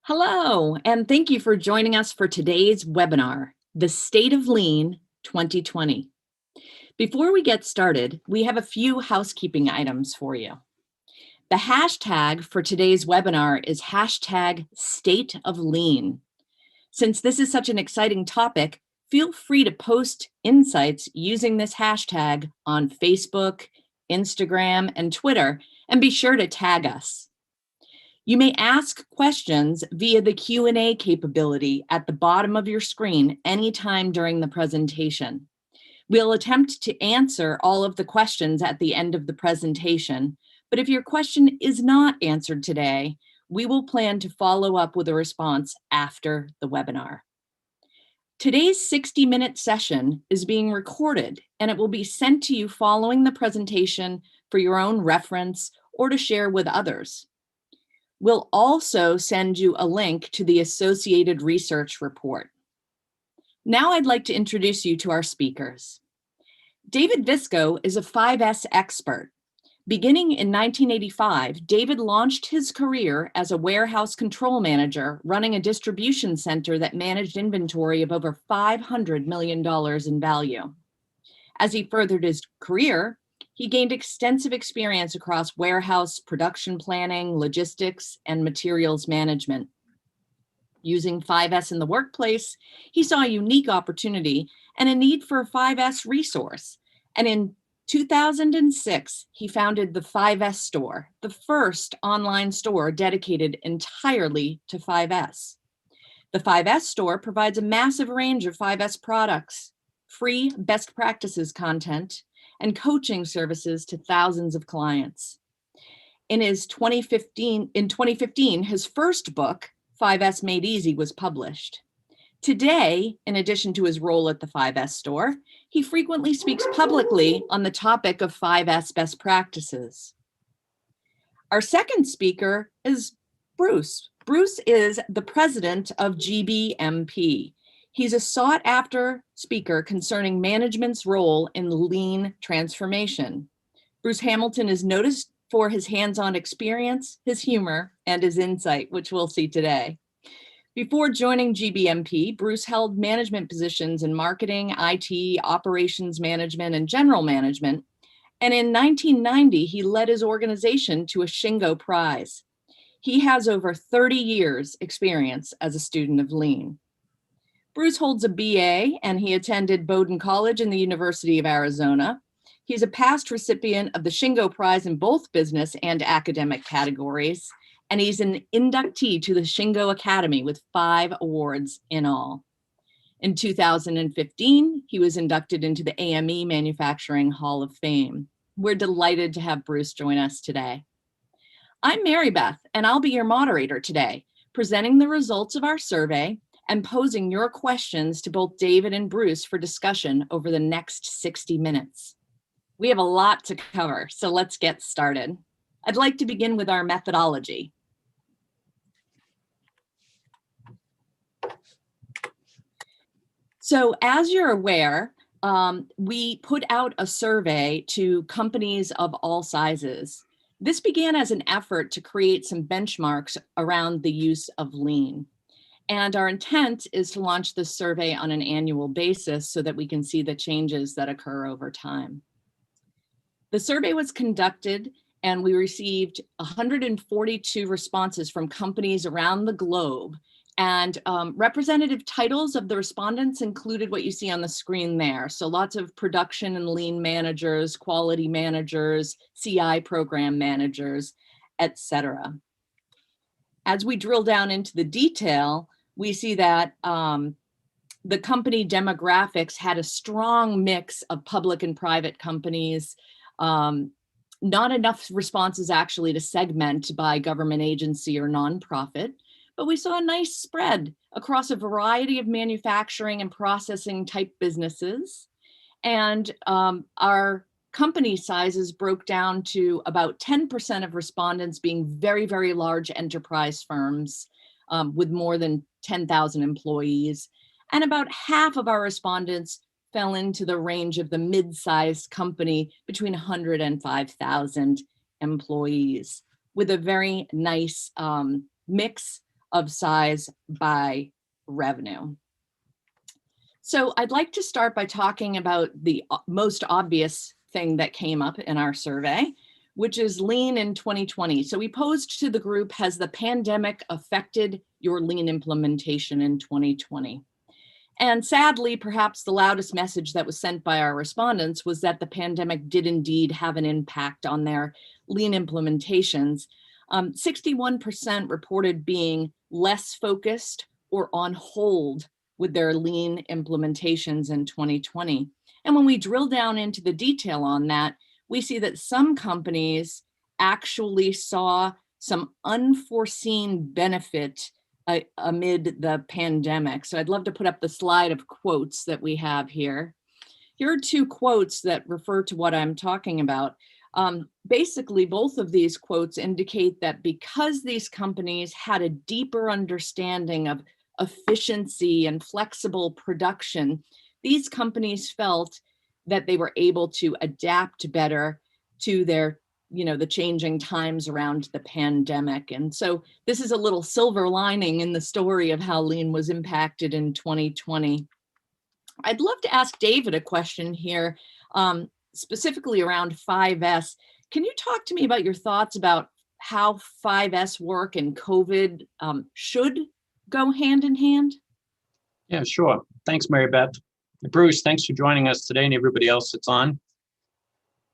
Hello, and thank you for joining us for today's webinar, The State of Lean 2020. Before we get started, we have a few housekeeping items for you. The hashtag for today's webinar is hashtag State of Lean. Since this is such an exciting topic, feel free to post insights using this hashtag on Facebook, Instagram, and Twitter, and be sure to tag us. You may ask questions via the Q&A capability at the bottom of your screen anytime during the presentation. We'll attempt to answer all of the questions at the end of the presentation, but if your question is not answered today, we will plan to follow up with a response after the webinar. Today's 60-minute session is being recorded, and it will be sent to you following the presentation for your own reference or to share with others. We'll also send you a link to the associated research report. Now I'd like to introduce you to our speakers. David Visco is a 5S expert. Beginning in 1985, David launched his career as a warehouse control manager running a distribution center that managed inventory of over $500 million in value. As he furthered his career, he gained extensive experience across warehouse, production planning, logistics, and materials management. Using 5S in the workplace, he saw a unique opportunity and a need for a 5S resource. And in 2006, he founded the 5S Store, the first online store dedicated entirely to 5S. The 5S Store provides a massive range of 5S products, free best practices content, and coaching services to thousands of clients. In 2015, his first book, 5S Made Easy, was published. Today, in addition to his role at the 5S Store, he frequently speaks publicly on the topic of 5S best practices. Our second speaker is Bruce. Bruce is the president of GBMP. He's a sought-after speaker concerning management's role in lean transformation. Bruce Hamilton is noticed for his hands-on experience, his humor, and his insight, which we'll see today. Before joining GBMP, Bruce held management positions in marketing, IT, operations management, and general management. And in 1990, he led his organization to a Shingo Prize. He has over 30 years experience as a student of lean. Bruce holds a BA, and he attended Bowdoin College and the University of Arizona. He's a past recipient of the Shingo Prize in both business and academic categories, and he's an inductee to the Shingo Academy with 5 awards in all. In 2015, he was inducted into the AME Manufacturing Hall of Fame. We're delighted to have Bruce join us today. I'm Mary Beth, and I'll be your moderator today, presenting the results of our survey and posing your questions to both David and Bruce for discussion over the next 60 minutes. We have a lot to cover, so let's get started. I'd like to begin with our methodology. So as you're aware, we put out a survey to companies of all sizes. This began as an effort to create some benchmarks around the use of lean. And our intent is to launch this survey on an annual basis so that we can see the changes that occur over time. The survey was conducted and we received 142 responses from companies around the globe. And representative titles of the respondents included what you see on the screen there. So lots of production and lean managers, quality managers, CI program managers, etc. As we drill down into the detail, we see that the company demographics had a strong mix of public and private companies, not enough responses actually to segment by government agency or nonprofit, but we saw a nice spread across a variety of manufacturing and processing type businesses. And our company sizes broke down to about 10% of respondents being very, very large enterprise firms with more than 10,000 employees. And about half of our respondents fell into the range of the mid-sized company between 100 and 5,000 employees, with a very nice mix of size by revenue. So I'd like to start by talking about the most obvious thing that came up in our survey, which is lean in 2020. So we posed to the group, has the pandemic affected your lean implementation in 2020? And sadly, perhaps the loudest message that was sent by our respondents was that the pandemic did indeed have an impact on their lean implementations. 61% reported being less focused or on hold with their lean implementations in 2020. And when we drill down into the detail on that, we see that some companies actually saw some unforeseen benefit amid the pandemic. So I'd love to put up the slide of quotes that we have here. Here are two quotes that refer to what I'm talking about. Basically, both of these quotes indicate that because these companies had a deeper understanding of efficiency and flexible production, these companies felt that they were able to adapt better to their the changing times around the pandemic. And so this is a little silver lining in the story of how lean was impacted in 2020. I'd love to ask David a question here, specifically around 5S. Can you talk to me about your thoughts about how 5S work and COVID should go hand in hand? Yeah, sure. Thanks, Mary Beth. Bruce, thanks for joining us today and everybody else that's on.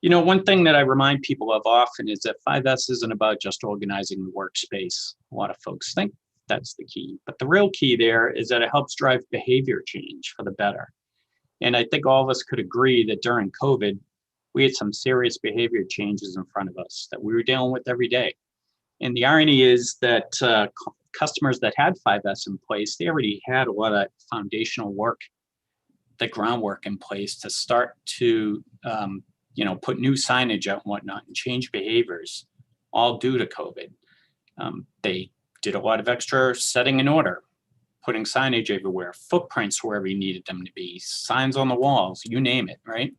One thing that I remind people of often is that 5S isn't about just organizing the workspace. A lot of folks think that's the key, but the real key there is that it helps drive behavior change for the better. And I think all of us could agree that during COVID, we had some serious behavior changes in front of us that we were dealing with every day. And the irony is that customers that had 5S in place, they already had a lot of foundational work, the groundwork in place to start to put new signage out and whatnot and change behaviors, all due to COVID. They did a lot of extra setting in order, putting signage everywhere, footprints wherever you needed them to be, signs on the walls, you name it, right?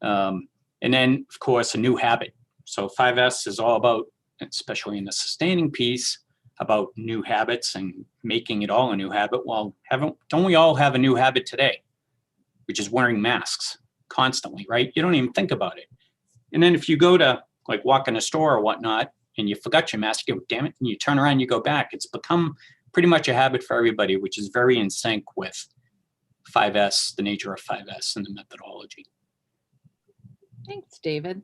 And then, of course, a new habit. So 5S is all about, especially in the sustaining piece, about new habits and making it all a new habit. Well, don't we all have a new habit today, which is wearing masks constantly, right? You don't even think about it. And then if you go to like walk in a store or whatnot and you forgot your mask, you go, damn it, and you turn around, you go back. It's become pretty much a habit for everybody, which is very in sync with 5S, the nature of 5S and the methodology. Thanks, David.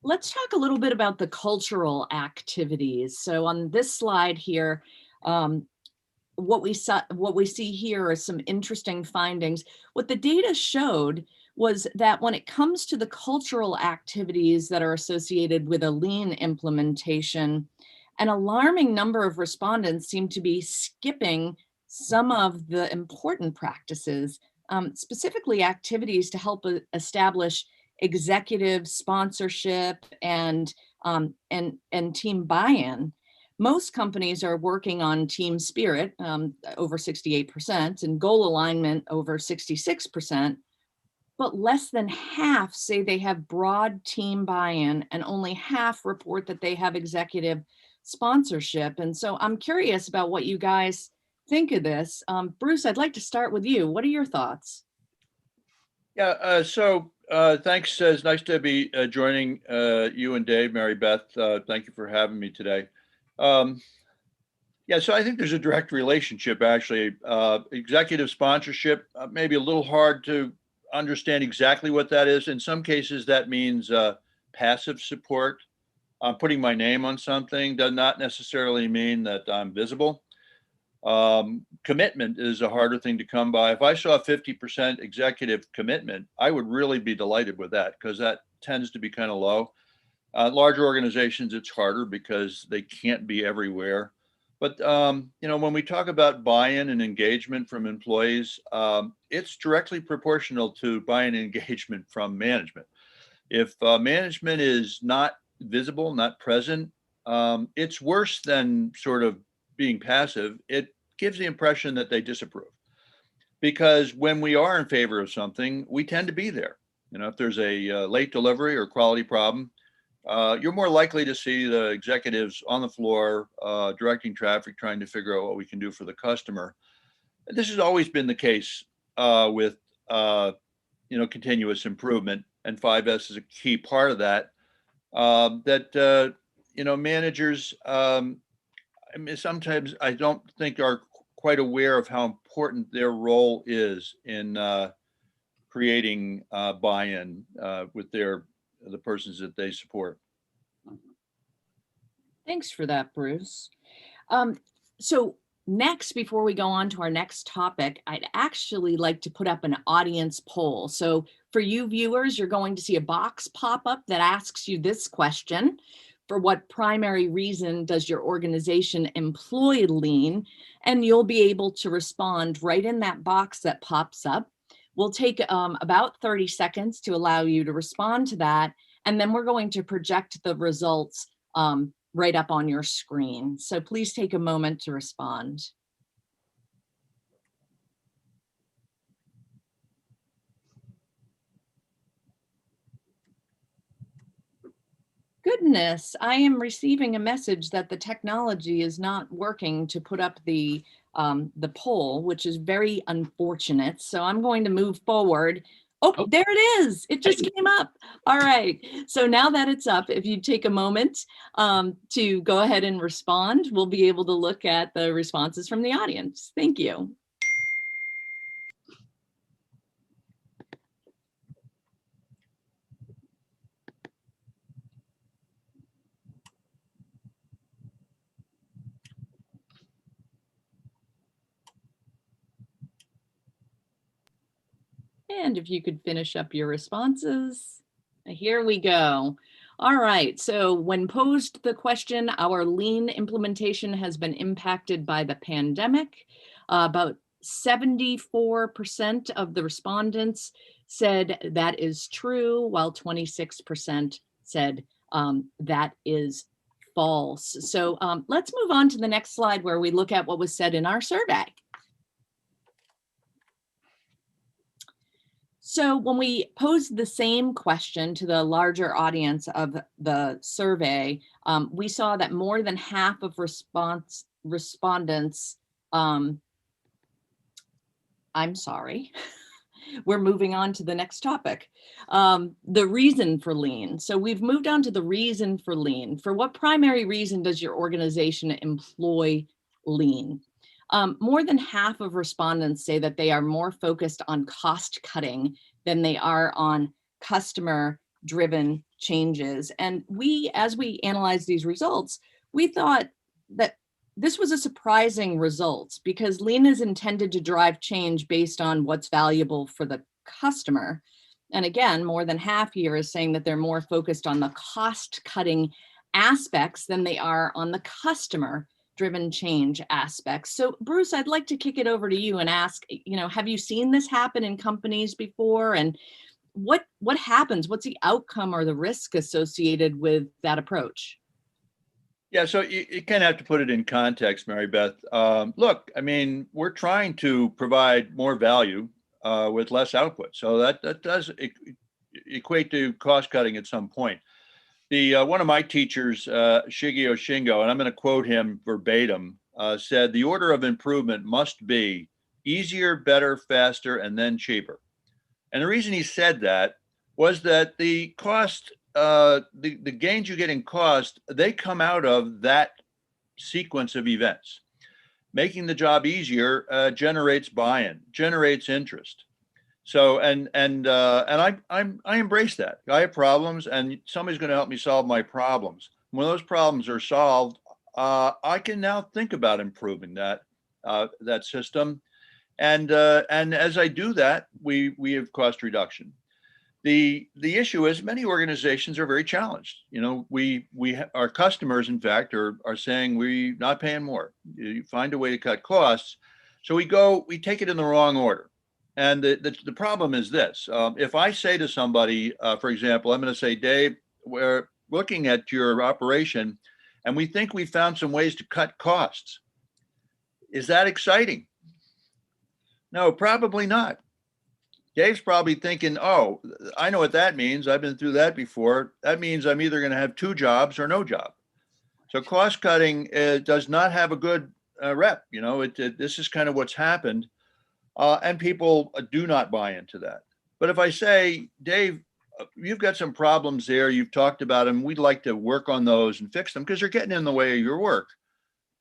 Let's talk a little bit about the cultural activities. So on this slide here, what we see here are some interesting findings. What the data showed was that when it comes to the cultural activities that are associated with a lean implementation, an alarming number of respondents seem to be skipping some of the important practices, specifically activities to help establish executive sponsorship and team buy-in. Most companies are working on team spirit, over 68%, and goal alignment, over 66%, but less than half say they have broad team buy-in, and only half report that they have executive sponsorship. And so I'm curious about what you guys think of this. Bruce, I'd like to start with you. What are your thoughts? Yeah, thanks. It's nice to be joining you and Dave, Mary Beth. Thank you for having me today. Yeah, so I think there's a direct relationship, actually. Executive sponsorship may be a little hard to understand exactly what that is. In some cases, that means passive support. Putting my name on something does not necessarily mean that I'm visible. Commitment is a harder thing to come by. If I saw 50% executive commitment, I would really be delighted with that, because that tends to be kind of low. Larger organizations, it's harder because they can't be everywhere. But when we talk about buy-in and engagement from employees, it's directly proportional to buy-in and engagement from management. If management is not visible, not present, it's worse than sort of being passive. It gives the impression that they disapprove. Because when we are in favor of something, we tend to be there. If there's a late delivery or quality problem, you're more likely to see the executives on the floor directing traffic, trying to figure out what we can do for the customer. This has always been the case with continuous improvement, and 5S is a key part of that. Managers, I mean, sometimes I don't think are quite aware of how important their role is in creating buy-in with the persons that they support. Thanks for that, Bruce. So next, before we go on to our next topic, I'd actually like to put up an audience poll. So for you viewers, you're going to see a box pop up that asks you this question: for what primary reason does your organization employ lean? And you'll be able to respond right in that box that pops up. We'll take about 30 seconds to allow you to respond to that. And then we're going to project the results right up on your screen. So please take a moment to respond. Goodness, I am receiving a message that the technology is not working to put up the poll, which is very unfortunate. So I'm going to move forward. Oh, there it is. It just came up. All right. So now that it's up, if you take a moment to go ahead and respond, we'll be able to look at the responses from the audience. Thank you. And if you could finish up your responses. Here we go. All right, so when posed the question, our lean implementation has been impacted by the pandemic. About 74% of the respondents said that is true, while 26% said that is false. So let's move on to the next slide where we look at what was said in our survey. So when we posed the same question to the larger audience of the survey, we saw that more than half of respondents, I'm sorry, we're moving on to the next topic, the reason for lean. So we've moved on to the reason for lean. For what primary reason does your organization employ lean? More than half of respondents say that they are more focused on cost cutting than they are on customer driven changes. And as we analyzed these results, we thought that this was a surprising result because lean is intended to drive change based on what's valuable for the customer. And again, more than half here is saying that they're more focused on the cost cutting aspects than they are on the customer driven change aspects. So Bruce, I'd like to kick it over to you and ask, have you seen this happen in companies before? And what happens? What's the outcome or the risk associated with that approach? Yeah, so you kind of have to put it in context, Mary Beth. Look, I mean, we're trying to provide more value with less output. So that does equate to cost cutting at some point. One of my teachers, Shigeo Shingo, and I'm going to quote him verbatim, said, "The order of improvement must be easier, better, faster, and then cheaper." And the reason he said that was that the cost, the gains you get in cost, they come out of that sequence of events. Making the job easier generates buy-in, generates interest. So I embrace that. I have problems, and somebody's going to help me solve my problems. When those problems are solved, I can now think about improving that system, and as I do that, we have cost reduction. The issue is many organizations are very challenged. Our customers, in fact, are saying we're not paying more. You find a way to cut costs, so we take it in the wrong order. And the problem is this: if I say to somebody, for example, I'm going to say, Dave, we're looking at your operation, and we think we found some ways to cut costs. Is that exciting? No, probably not. Dave's probably thinking, oh, I know what that means. I've been through that before. That means I'm either going to have two jobs or no job. So cost cutting does not have a good rep. This is kind of what's happened. And people do not buy into that. But if I say, Dave, you've got some problems there, you've talked about them, we'd like to work on those and fix them because they're getting in the way of your work.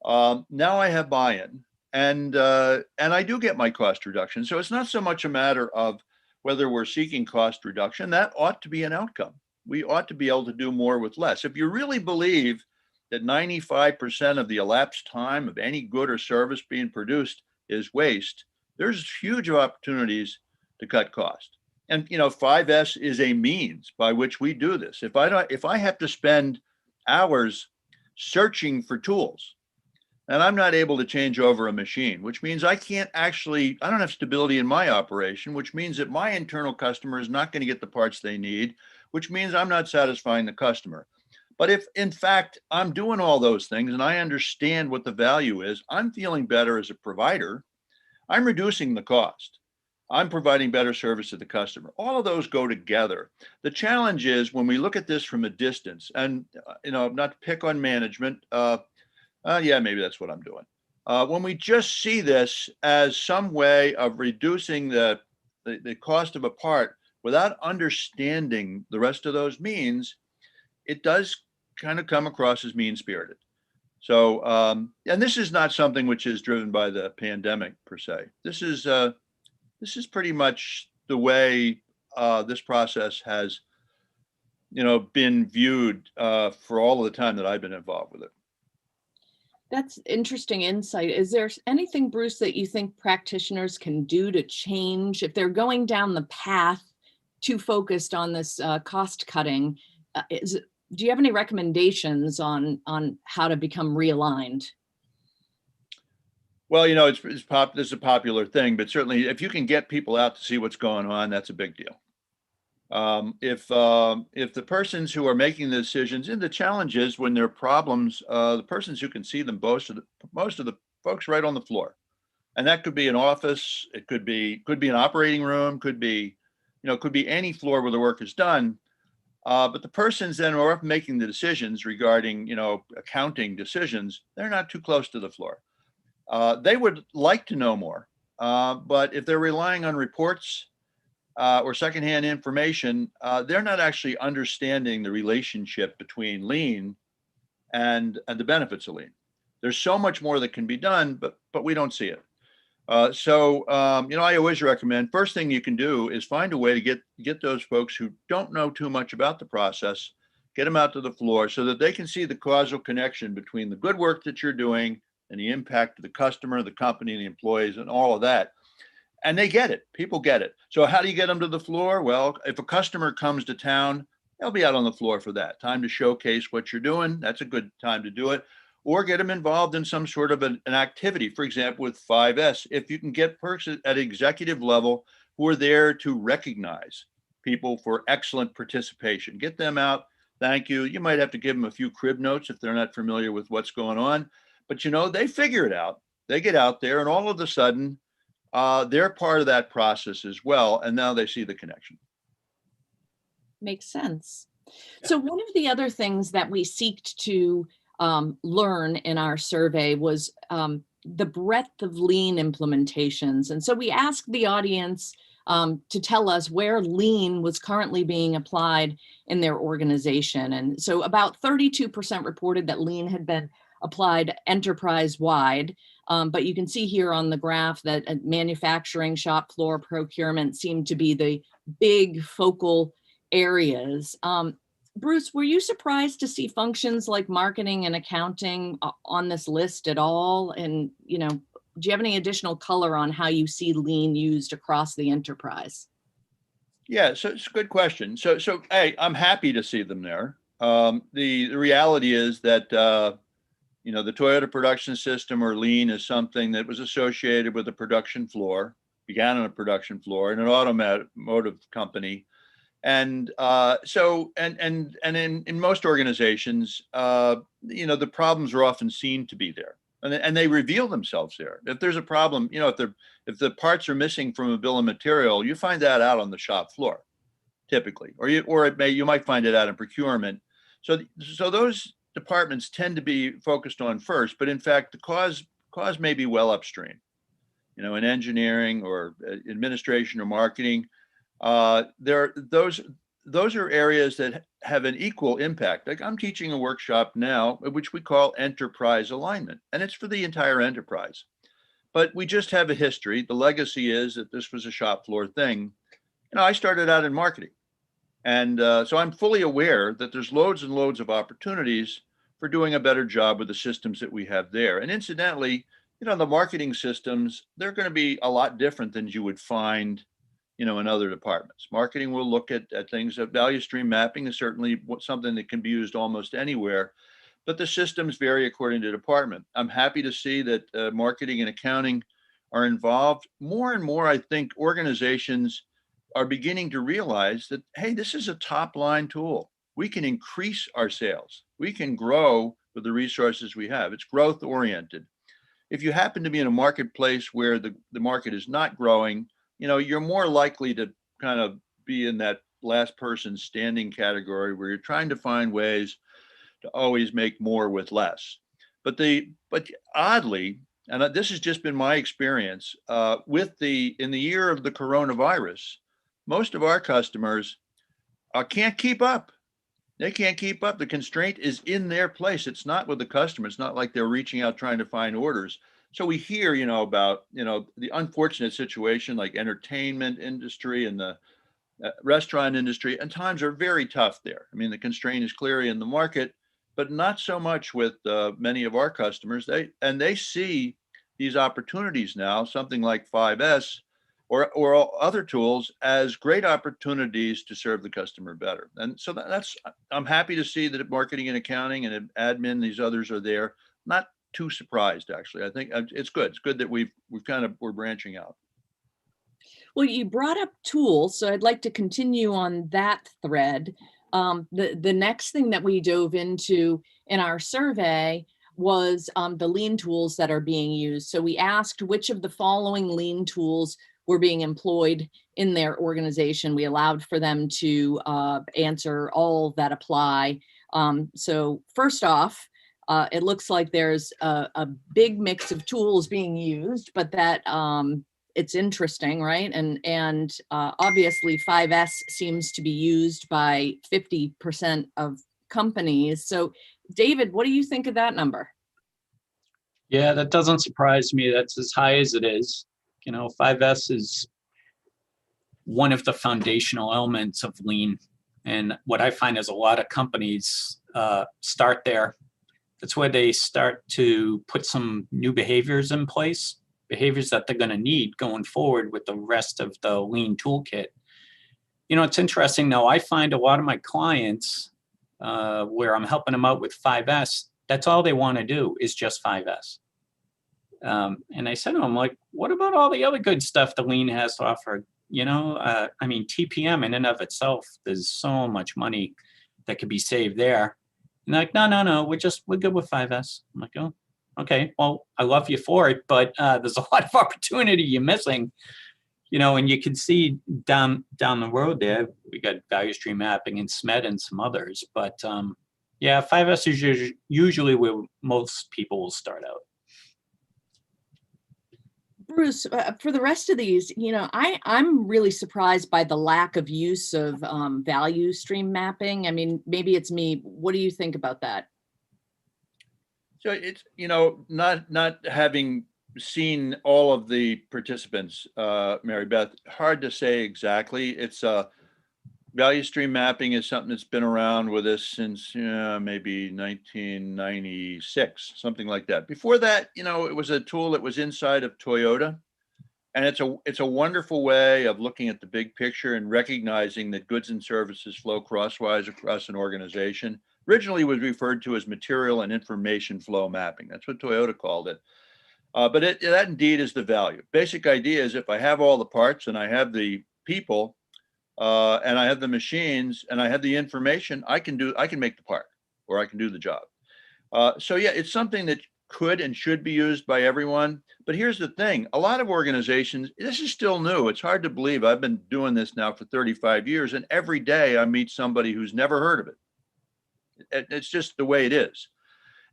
Now I have buy-in, and I do get my cost reduction. So it's not so much a matter of whether we're seeking cost reduction. That ought to be an outcome. We ought to be able to do more with less. If you really believe that 95% of the elapsed time of any good or service being produced is waste, there's huge opportunities to cut cost. And 5S is a means by which we do this. If I have to spend hours searching for tools, and I'm not able to change over a machine, which means I don't have stability in my operation, which means that my internal customer is not going to get the parts they need, which means I'm not satisfying the customer. But if in fact I'm doing all those things and I understand what the value is, I'm feeling better as a provider, I'm reducing the cost. I'm providing better service to the customer. All of those go together. The challenge is when we look at this from a distance, and not to pick on management, yeah, maybe that's what I'm doing. When we just see this as some way of reducing the cost of a part without understanding the rest of those means, it does kind of come across as mean-spirited. So, and this is not something which is driven by the pandemic per se. This is pretty much the way this process has, been viewed for all of the time that I've been involved with it. That's interesting insight. Is there anything, Bruce, that you think practitioners can do to change if they're going down the path too focused on this cost cutting? Do you have any recommendations on how to become realigned? Well, this is a popular thing, but certainly if you can get people out to see what's going on, that's a big deal. If the persons who are making the decisions, and the challenge is when there are problems, the persons who can see them most of the folks right on the floor, and that could be an office, it could be an operating room, could be any floor where the work is done. But the persons then who are making the decisions regarding accounting decisions, they're not too close to the floor. They would like to know more, but if they're relying on reports or secondhand information, they're not actually understanding the relationship between lean and the benefits of lean. There's so much more that can be done, but we don't see it. So I always recommend first thing you can do is find a way to get those folks who don't know too much about the process, get them out to the floor so that they can see the causal connection between the good work that you're doing and the impact of the customer, the company, the employees, and all of that. And they get it. People get it. So how do you get them to the floor? Well, if a customer comes to town, they'll be out on the floor for that. Time to showcase what you're doing. That's a good time to do it. Or get them involved in some sort of an activity. For example, with 5S, if you can get persons at executive level who are there to recognize people for excellent participation, get them out. Thank you. You might have to give them a few crib notes if they're not familiar with what's going on. But they figure it out. They get out there, and all of a sudden, they're part of that process as well. And now they see the connection. Makes sense. Yeah. So one of the other things that we seeked to learn in our survey was the breadth of lean implementations. And so we asked the audience to tell us where lean was currently being applied in their organization. And so about 32% reported that lean had been applied enterprise-wide. But you can see here on the graph that manufacturing, shop floor, procurement seem to be the big focal areas. Bruce, were you surprised to see functions like marketing and accounting on this list at all? And, do you have any additional color on how you see lean used across the enterprise? Yeah, so it's a good question. So hey, I'm happy to see them there. The reality is that the Toyota production system, or lean, is something that was associated with a production floor, began on a production floor in an automotive company. And so in most organizations, the problems are often seen to be there. and they reveal themselves there. If there's a problem, you know, if the parts are missing from a bill of material, you find that out on the shop floor, typically, or you might find it out in procurement. So those departments tend to be focused on first, but in fact, the cause may be well upstream, you know, in engineering or administration or marketing. Those are areas that have an equal impact. Like I'm teaching a workshop now, which we call enterprise alignment, and it's for the entire enterprise. But we just have a history. The legacy is that this was a shop floor thing. You know, I started out in marketing. And so I'm fully aware that there's loads and loads of opportunities for doing a better job with the systems that we have there. And incidentally, you know, the marketing systems, they're going to be a lot different than you would find, you know, in other departments. Marketing will look at things that value stream mapping is certainly something that can be used almost anywhere, but the systems vary according to department. I'm happy to see that marketing and accounting are involved. More and more, I think organizations are beginning to realize that, hey, this is a top line tool. We can increase our sales. We can grow with the resources we have. It's growth oriented. If you happen to be in a marketplace where the market is not growing, you know, you're more likely to kind of be in that last person standing category where you're trying to find ways to always make more with less. But oddly, and this has just been my experience, in the year of the coronavirus, most of our customers can't keep up. They can't keep up. The constraint is in their place. It's not with the customer. It's not like they're reaching out trying to find orders. So we hear, you know, about, you know, the unfortunate situation like entertainment industry and the restaurant industry, and times are very tough there. I mean, the constraint is clearly in the market, but not so much with many of our customers. They see these opportunities now, something like 5S or other tools, as great opportunities to serve the customer better. And so I'm happy to see that marketing and accounting and admin, these others are there. Not too surprised, actually. I think it's good. It's good that we're branching out. Well, you brought up tools, so I'd like to continue on that thread. The next thing that we dove into in our survey was the lean tools that are being used. So we asked which of the following lean tools were being employed in their organization. We allowed for them to answer all that apply. So first off, it looks like there's a big mix of tools being used, but that it's interesting, right? And obviously 5S seems to be used by 50% of companies. So David, what do you think of that number? Yeah, that doesn't surprise me. That's as high as it is. You know, 5S is one of the foundational elements of lean. And what I find is a lot of companies start there. That's where they start to put some new behaviors in place, behaviors that they're going to need going forward with the rest of the lean toolkit. You know, it's interesting though, I find a lot of my clients where I'm helping them out with 5S, that's all they want to do is just 5S. And I said to them, like, what about all the other good stuff the lean has to offer? You know, I mean, TPM in and of itself, there's so much money that could be saved there. And they're like, no, we're good with 5S. I'm like, oh, okay, well, I love you for it, but there's a lot of opportunity you're missing, you know, and you can see down the road there, we got value stream mapping and SMED and some others, but yeah, 5S is usually where most people will start out. Bruce, for the rest of these, you know, I'm really surprised by the lack of use of value stream mapping. I mean, maybe it's me. What do you think about that? So it's, you know, not having seen all of the participants, Mary Beth, hard to say exactly. It's value stream mapping is something that's been around with us since maybe 1996, something like that. Before that, you know, it was a tool that was inside of Toyota, and it's a wonderful way of looking at the big picture and recognizing that goods and services flow crosswise across an organization. Originally, it was referred to as material and information flow mapping. That's what Toyota called it. But that indeed is the value. Basic idea is if I have all the parts and I have the people, and I have the machines and I have the information, I can make the part or I can do the job. So yeah, it's something that could and should be used by everyone. But here's the thing, a lot of organizations, this is still new. It's hard to believe. I've been doing this now for 35 years, and every day I meet somebody who's never heard of it. It's just the way it is.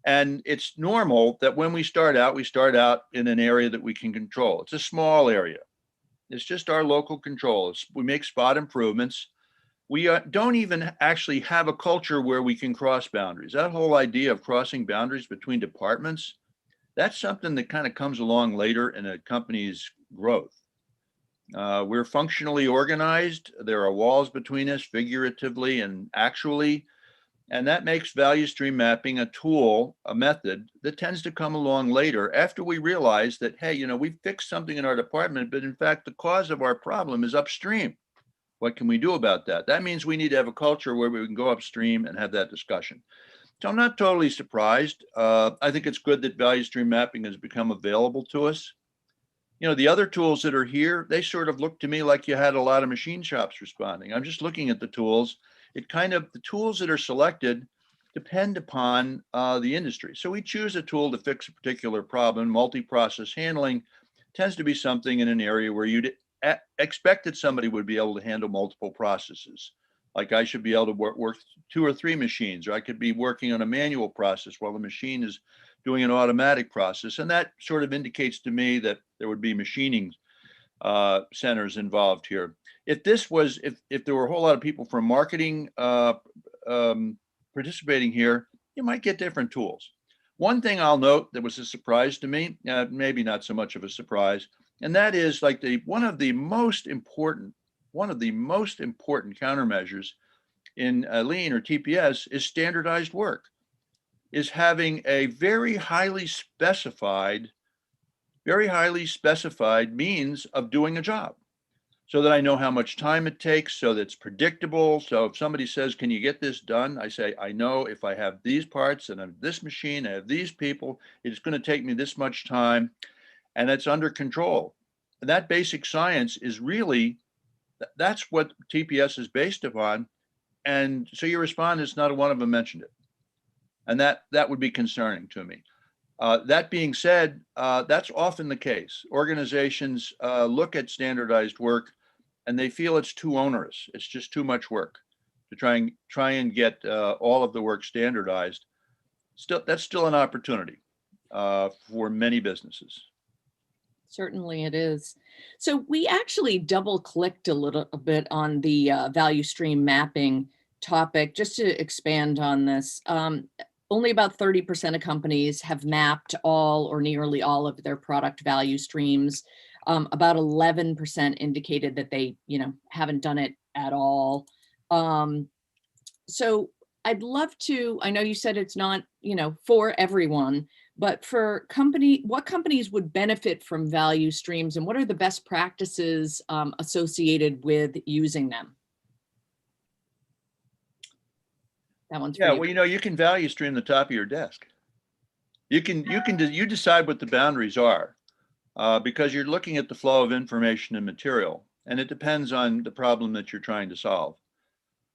And it's normal that when we start out in an area that we can control. It's a small area. It's just our local control. We make spot improvements. We don't even actually have a culture where we can cross boundaries. That whole idea of crossing boundaries between departments, that's something that kind of comes along later in a company's growth. We're functionally organized. There are walls between us, figuratively and actually. And that makes value stream mapping a tool, a method that tends to come along later after we realize that, hey, we fixed something in our department, but in fact, the cause of our problem is upstream. What can we do about that? That means we need to have a culture where we can go upstream and have that discussion. So I'm not totally surprised. I think it's good that value stream mapping has become available to us. The other tools that are here, they sort of look to me like you had a lot of machine shops responding. I'm just looking at the tools. The tools that are selected depend upon the industry. So we choose a tool to fix a particular problem. Multi-process handling tends to be something in an area where you'd expect that somebody would be able to handle multiple processes. Like I should be able to work 2 or 3 machines, or I could be working on a manual process while the machine is doing an automatic process. And that sort of indicates to me that there would be machining centers involved here. If there were a whole lot of people from marketing participating here, you might get different tools. One thing I'll note that was a surprise to me, maybe not so much of a surprise, and that is like one of the most important countermeasures in Lean or TPS is standardized work, is having a very highly specified means of doing a job, so that I know how much time it takes, so that it's predictable. So if somebody says, can you get this done? I say, I know if I have these parts and I have this machine, I have these people, it's going to take me this much time, and it's under control. And that basic science is really, that's what TPS is based upon. And so your respondents, not one of them mentioned it. And that would be concerning to me. That being said, that's often the case. Organizations look at standardized work and they feel it's too onerous. It's just too much work to try and get all of the work standardized. That's still an opportunity for many businesses. Certainly it is. So we actually double clicked a little bit on the value stream mapping topic just to expand on this. Only about 30% of companies have mapped all or nearly all of their product value streams. About 11% indicated that they, haven't done it at all. So I'd love to, I know you said it's not, for everyone, but what companies would benefit from value streams and what are the best practices associated with using them? That one's for you. Well, you can value stream the top of your desk. You decide what the boundaries are because you're looking at the flow of information and material, and it depends on the problem that you're trying to solve.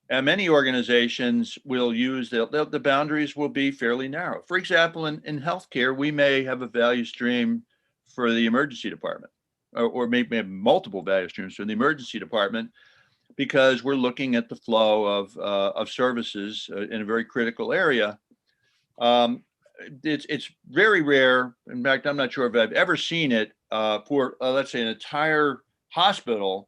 And many organizations will use the boundaries will be fairly narrow. For example, in healthcare, we may have a value stream for the emergency department, or maybe have multiple value streams for the emergency department, because we're looking at the flow of services in a very critical area. It's very rare. In fact, I'm not sure if I've ever seen it for, let's say, an entire hospital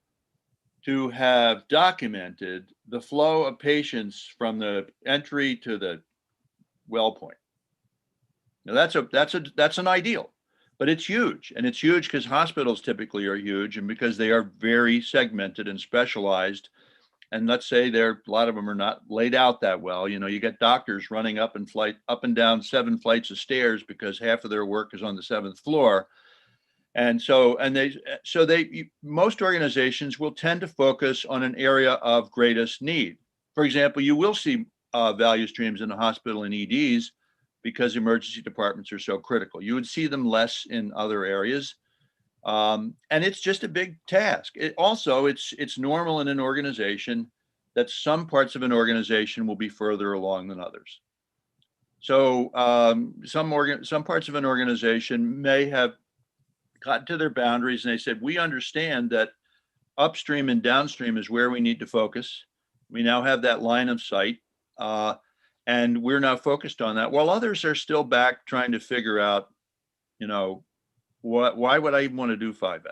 to have documented the flow of patients from the entry to the well point. Now that's an ideal, but it's huge, and it's huge because hospitals typically are huge, and because they are very segmented and specialized. And let's say a lot of them are not laid out that well. You get doctors running up and down 7 flights of stairs because half of their work is on the 7th floor. And most organizations will tend to focus on an area of greatest need. For example, you will see value streams in the hospital and EDs because emergency departments are so critical. You would see them less in other areas. And it's just a big task. It's normal in an organization that some parts of an organization will be further along than others. So some parts of an organization may have gotten to their boundaries and they said, we understand that upstream and downstream is where we need to focus. We now have that line of sight, and we're now focused on that, while others are still back trying to figure out, why would I even want to do 5S?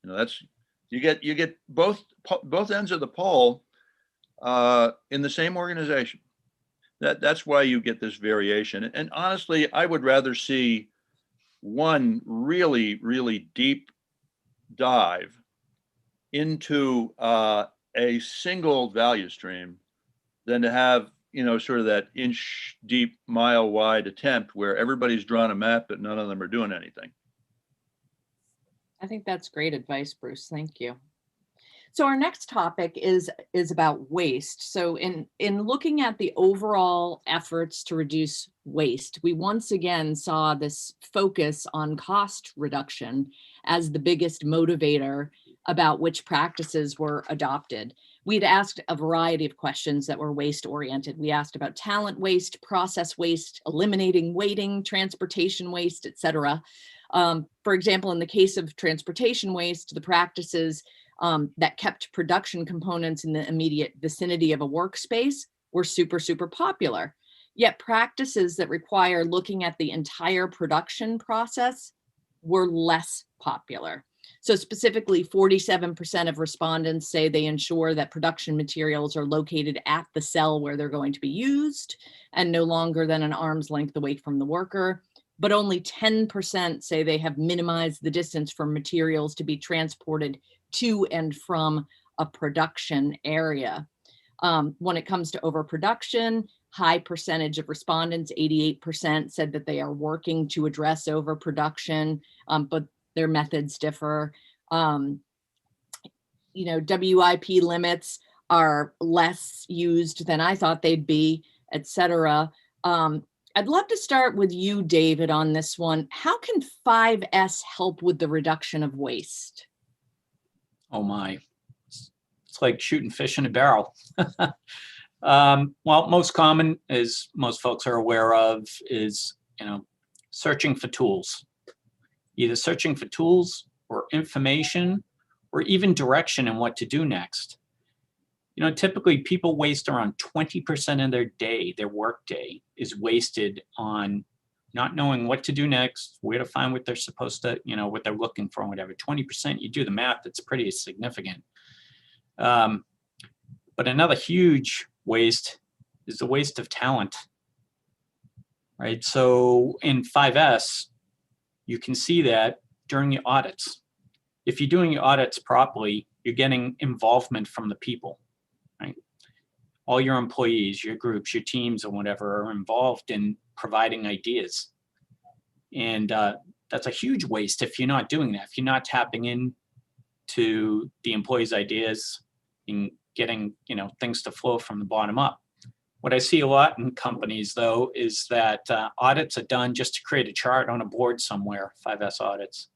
That's, you get both ends of the pole in the same organization. That's why you get this variation. And honestly, I would rather see one really, really deep dive into a single value stream than to have, sort of that inch deep, mile wide attempt where everybody's drawn a map, but none of them are doing anything. I think that's great advice, Bruce. Thank you. So our next topic is about waste. So in looking at the overall efforts to reduce waste, we once again saw this focus on cost reduction as the biggest motivator about which practices were adopted. We'd asked a variety of questions that were waste oriented. We asked about talent waste, process waste, eliminating waiting, transportation waste, et cetera. For example, in the case of transportation waste, the practices that kept production components in the immediate vicinity of a workspace were super, super popular. Yet practices that require looking at the entire production process were less popular. So specifically, 47% of respondents say they ensure that production materials are located at the cell where they're going to be used and no longer than an arm's length away from the worker. But only 10% say they have minimized the distance for materials to be transported to and from a production area. When it comes to overproduction, high percentage of respondents, 88%, said that they are working to address overproduction, but their methods differ. WIP limits are less used than I thought they'd be, et cetera. I'd love to start with you, David, on this one. How can 5S help with the reduction of waste? Oh my, it's like shooting fish in a barrel. Well, most common, as most folks are aware of, is, searching for tools. Either searching for tools or information or even direction in what to do next. Typically people waste around 20% of their day, their work day is wasted on not knowing what to do next, where to find what they're supposed to, what they're looking for, whatever. 20%, you do the math, it's pretty significant. But another huge waste is the waste of talent, right? So in 5S, you can see that during the audits. If you're doing your audits properly, you're getting involvement from the people, right? All your employees, your groups, your teams, or whatever are involved in providing ideas. And that's a huge waste if you're not doing that, if you're not tapping in to the employees' ideas and getting, things to flow from the bottom up. What I see a lot in companies, though, is that audits are done just to create a chart on a board somewhere, 5S audits,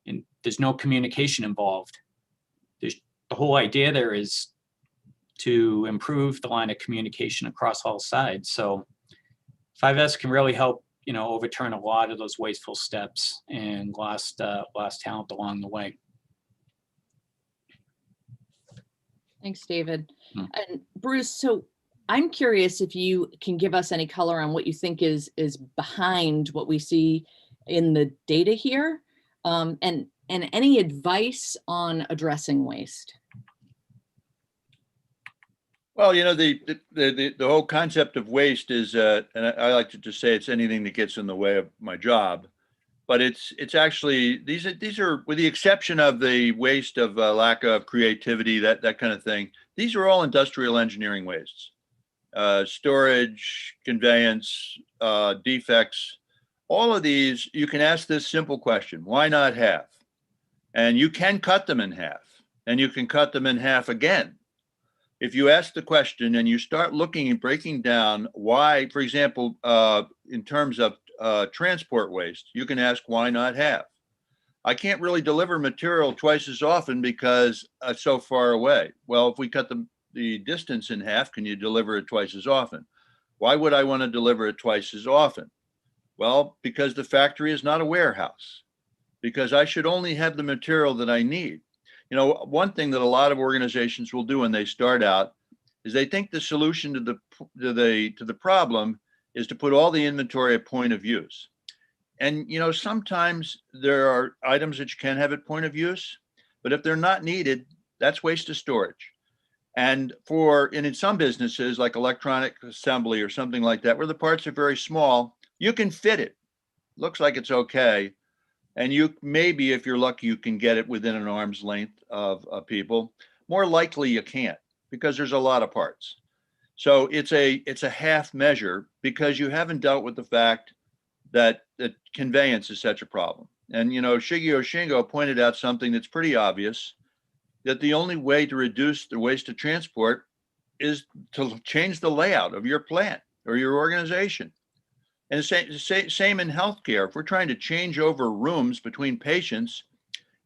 and there's no communication involved. The whole idea there is to improve the line of communication across all sides. So 5S can really help, overturn a lot of those wasteful steps and lost talent along the way. Thanks, David. And Bruce, so I'm curious if you can give us any color on what you think is behind what we see in the data here, and any advice on addressing waste. Well, the whole concept of waste is, and I like to just say it's anything that gets in the way of my job, but it's actually these are with the exception of the waste of lack of creativity, that kind of thing. These are all industrial engineering wastes, storage, conveyance, defects. All of these, you can ask this simple question: why not half? And you can cut them in half, and you can cut them in half again. If you ask the question and you start looking and breaking down why, for example, in terms of transport waste, you can ask why not half? I can't really deliver material twice as often because it's so far away. Well, if we cut the distance in half, can you deliver it twice as often? Why would I want to deliver it twice as often? Well, because the factory is not a warehouse, because I should only have the material that I need. You know, one thing that a lot of organizations will do when they start out is they think the solution to the problem is to put all the inventory at point of use. And you know, sometimes there are items that you can have at point of use, but if they're not needed, that's waste of storage. And in some businesses like electronic assembly or something like that, where the parts are very small, you can fit it. Looks like it's okay. And you maybe, if you're lucky, you can get it within an arm's length of people. More likely you can't, because there's a lot of parts. So it's a half measure, because you haven't dealt with the fact that conveyance is such a problem. And you know, Shigeo Shingo pointed out something that's pretty obvious, that the only way to reduce the waste of transport is to change the layout of your plant or your organization. And the same in healthcare. If we're trying to change over rooms between patients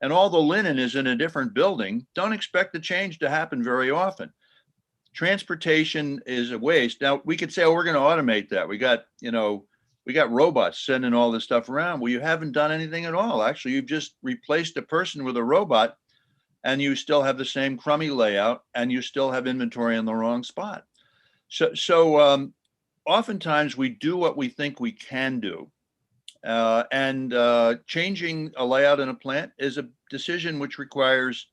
and all the linen is in a different building, don't expect the change to happen very often. Transportation is a waste. Now we could say, oh, we're going to automate that. We got robots sending all this stuff around. Well, you haven't done anything at all. Actually, you've just replaced a person with a robot, and you still have the same crummy layout, and you still have inventory in the wrong spot. So oftentimes we do what we think we can do. And changing a layout in a plant is a decision which requires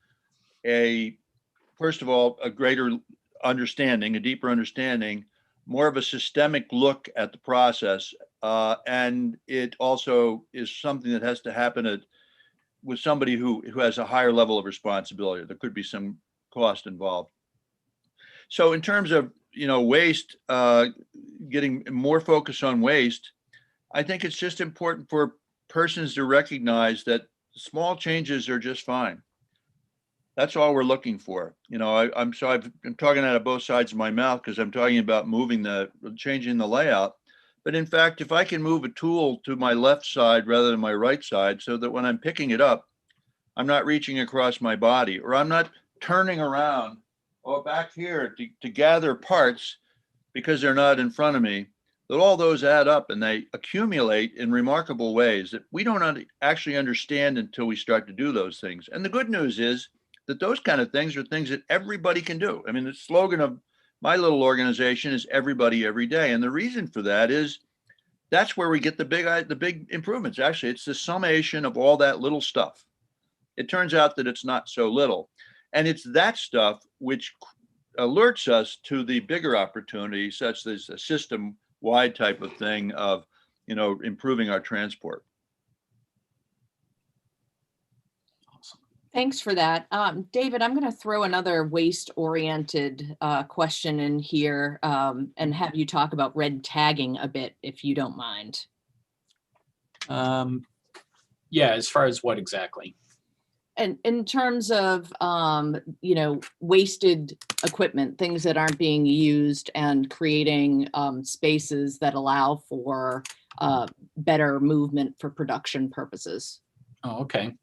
first of all, a greater understanding, a deeper understanding, more of a systemic look at the process. And it also is something that has to happen with somebody who has a higher level of responsibility. There could be some cost involved. So in terms of, you know, waste, getting more focus on waste, I think it's just important for persons to recognize that small changes are just fine. That's all we're looking for. You know, I'm talking out of both sides of my mouth, because I'm talking about changing the layout. But in fact, if I can move a tool to my left side rather than my right side, so that when I'm picking it up, I'm not reaching across my body, or I'm not turning around or back here to gather parts because they're not in front of me, that all those add up and they accumulate in remarkable ways that we don't actually understand until we start to do those things. And the good news is that those kind of things are things that everybody can do. I mean, the slogan of my little organization is everybody, every day. And the reason for that is that's where we get the big improvements. Actually, it's the summation of all that little stuff. It turns out that it's not so little. And it's that stuff which alerts us to the bigger opportunity, such as a system-wide type of thing of, you know, improving our transport. Thanks for that. David, I'm going to throw another waste-oriented question in here and have you talk about red tagging a bit, if you don't mind. Yeah, as far as what exactly? And in terms of, you know, wasted equipment, things that aren't being used, and creating spaces that allow for better movement for production purposes. Oh, okay.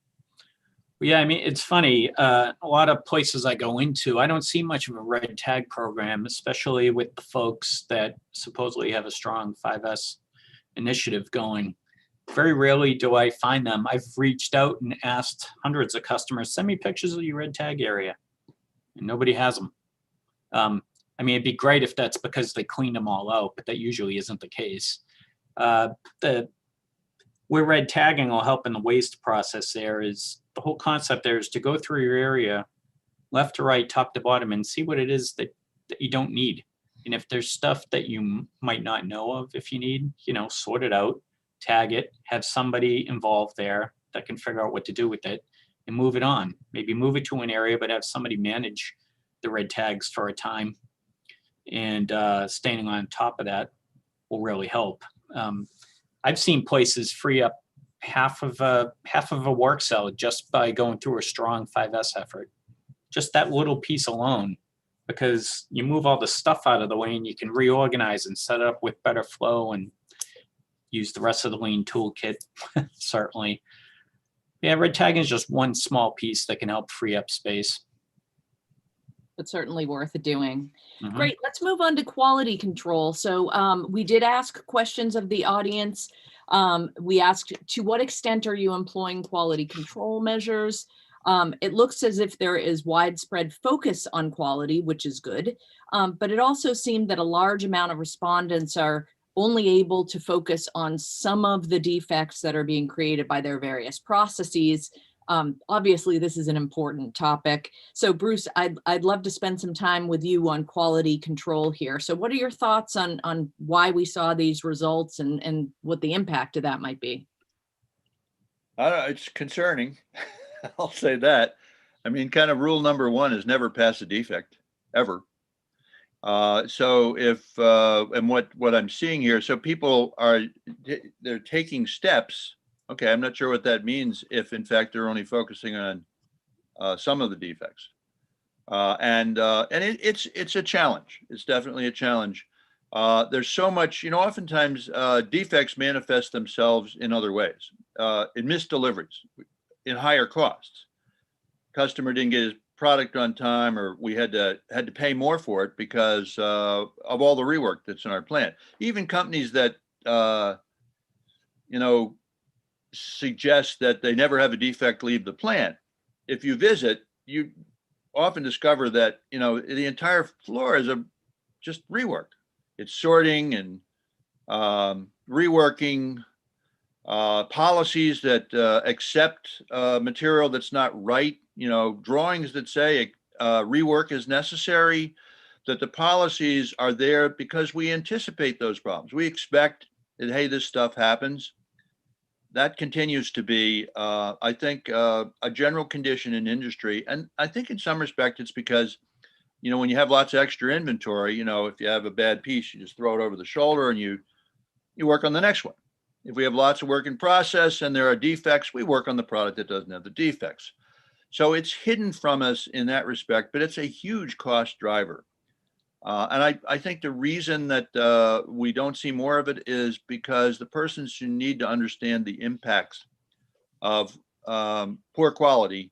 Yeah, I mean, it's funny. A lot of places I go into, I don't see much of a red tag program, especially with the folks that supposedly have a strong 5S initiative going. Very rarely do I find them. I've reached out and asked hundreds of customers, send me pictures of your red tag area, and nobody has them. I mean, it'd be great if that's because they cleaned them all out, but that usually isn't the case. Where red tagging will help in the waste process there is, the whole concept there is to go through your area, left to right, top to bottom, and see what it is that you don't need. And if there's stuff that you might not know of, if you need, you know, sort it out, tag it, have somebody involved there that can figure out what to do with it and move it on. Maybe move it to an area, but have somebody manage the red tags for a time. And staying on top of that will really help. I've seen places free up half of a work cell just by going through a strong 5S effort. Just that little piece alone, because you move all the stuff out of the way and you can reorganize and set it up with better flow and use the rest of the lean toolkit, certainly. Yeah, red tagging is just one small piece that can help free up space. but certainly worth doing. Mhm. Great. Let's move on to quality control. So we did ask questions of the audience. We asked, to what extent are you employing quality control measures? It looks as if there is widespread focus on quality, which is good. But it also seemed that a large amount of respondents are only able to focus on some of the defects that are being created by their various processes. Obviously, this is an important topic. So Bruce, I'd love to spend some time with you on quality control here. So what are your thoughts on why we saw these results and what the impact of that might be? I don't know, it's concerning. I'll say that. I mean, kind of rule number one is never pass a defect, ever. So if and what I'm seeing here, so people are they're taking steps. Okay, I'm not sure what that means if in fact they're only focusing on some of the defects, and it's a challenge. It's definitely a challenge. There's so much, oftentimes defects manifest themselves in other ways, in missed deliveries, in higher costs. Customer didn't get his product on time, or we had to pay more for it because of all the rework that's in our plant. Even companies that suggest that they never have a defect leave the plant. If you visit, you often discover that the entire floor is just rework. It's sorting and reworking, policies that accept material that's not right, drawings that say rework is necessary, that the policies are there because we anticipate those problems. We expect that, hey, this stuff happens. That continues to be, I think, a general condition in industry. And I think in some respect, it's because, when you have lots of extra inventory, if you have a bad piece, you just throw it over the shoulder and you work on the next one. If we have lots of work in process and there are defects, we work on the product that doesn't have the defects. So it's hidden from us in that respect, but it's a huge cost driver. And I think the reason that we don't see more of it is because the persons who need to understand the impacts of poor quality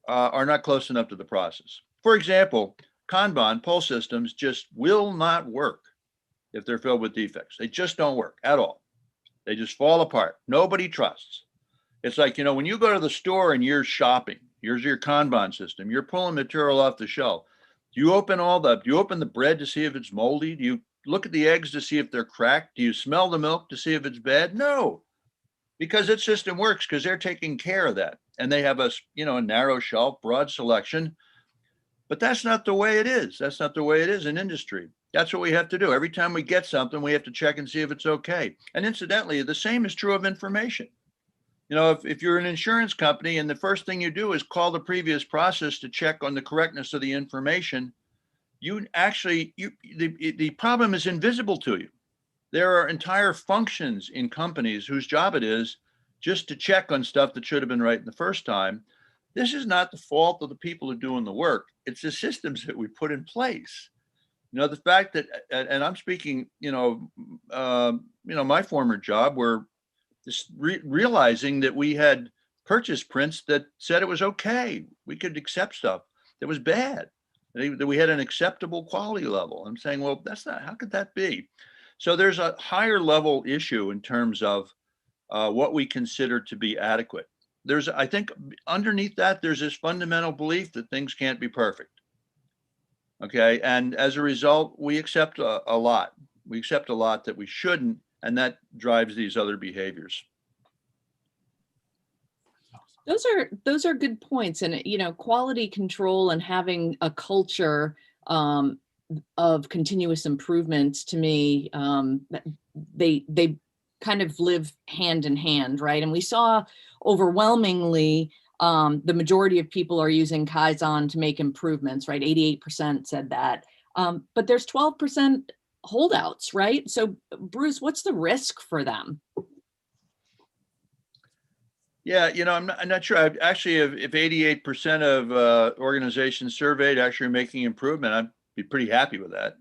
are not close enough to the process. For example, Kanban pull systems just will not work if they're filled with defects. They just don't work at all. They just fall apart. Nobody trusts. It's like, when you go to the store and you're shopping, here's your Kanban system, you're pulling material off the shelf. Do you open the bread to see if it's moldy? Do you look at the eggs to see if they're cracked? Do you smell the milk to see if it's bad? No, because its system works because they're taking care of that. And they have a narrow shelf, broad selection. But that's not the way it is. That's not the way it is in industry. That's what we have to do. Every time we get something, we have to check and see if it's okay. And incidentally, the same is true of information. If you're an insurance company and the first thing you do is call the previous process to check on the correctness of the information, the problem is invisible to you. There are entire functions in companies whose job it is just to check on stuff that should have been right in the first time. This is not the fault of the people who are doing the work. It's the systems that we put in place. The fact that, and I'm speaking, my former job, where just realizing that we had purchase prints that said it was okay. We could accept stuff that was bad, that we had an acceptable quality level. I'm saying, well, that's not, how could that be? So there's a higher level issue in terms of what we consider to be adequate. I think underneath that, there's this fundamental belief that things can't be perfect. Okay. And as a result, we accept a lot. We accept a lot that we shouldn't, and that drives these other behaviors. Those are good points. And, quality control and having a culture of continuous improvement, to me, they kind of live hand in hand, right? And we saw overwhelmingly the majority of people are using Kaizen to make improvements, right? 88% said that. But there's 12% holdouts, right? So Bruce, what's the risk for them? Yeah, I'm not sure. Actually, if 88% of organizations surveyed actually are making improvement, I'd be pretty happy with that.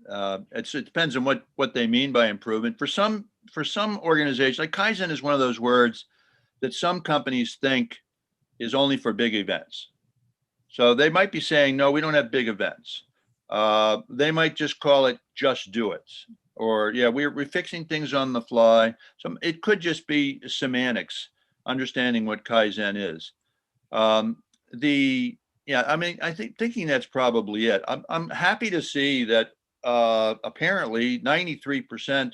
It depends on what they mean by improvement. For some organizations, like Kaizen is one of those words that some companies think is only for big events. So they might be saying, no, we don't have big events. They might just call it just do it. Or, yeah, we're fixing things on the fly. So it could just be semantics, understanding what Kaizen is. Yeah, I mean, thinking that's probably it. I'm happy to see that apparently 93%,